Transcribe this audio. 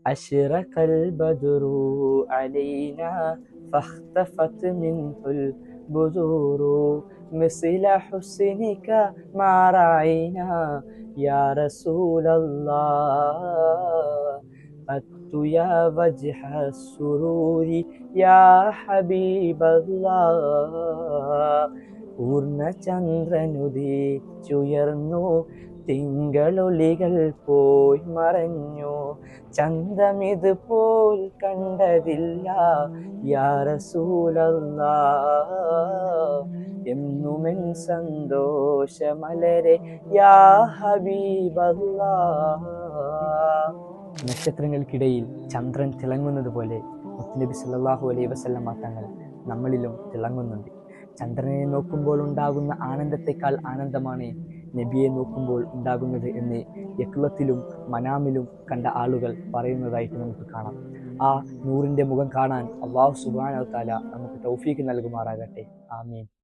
أشرق البدر علينا فاختفت منه البذور مثل حسنك ما رأينا يا رسول الله قدت يا وجه السرور يا حبيب الله പൂർണ്ണചന്ദ്രനുദിച്ചുയർന്നു തിങ്കളൊളികൾ പോയി മറഞ്ഞു ചന്തമിത് പോൽ കണ്ടതില്ല യാ റസൂലല്ലാഹ് എന്നുമെൻ സന്തോഷമലരെ യാ ഹബീബല്ലാഹ്. നക്ഷത്രങ്ങൾക്കിടയിൽ ചന്ദ്രൻ തിളങ്ങുന്നത് പോലെ മുത്തുനബി സല്ലല്ലാഹു അലൈഹി വസല്ലമ തങ്ങൾ നമ്മളിലും തിളങ്ങുന്നുണ്ട്. ചന്ദ്രനെ നോക്കുമ്പോൾ ഉണ്ടാകുന്ന ആനന്ദത്തെക്കാൾ ആനന്ദമാണ് നബിയെ നോക്കുമ്പോൾ ഉണ്ടാകുന്നത് എന്ന് യക്ലത്തിലും മനാമിലും കണ്ട ആളുകൾ പറയുന്നതായിട്ട് നമുക്ക് കാണാം. ആ നൂറിൻ്റെ മുഖം കാണാൻ അല്ലാഹു സുബ്ഹാനഹു വ തആല നമുക്ക് തൗഫീഖ് നൽകുമാറാകട്ടെ. ആമീൻ.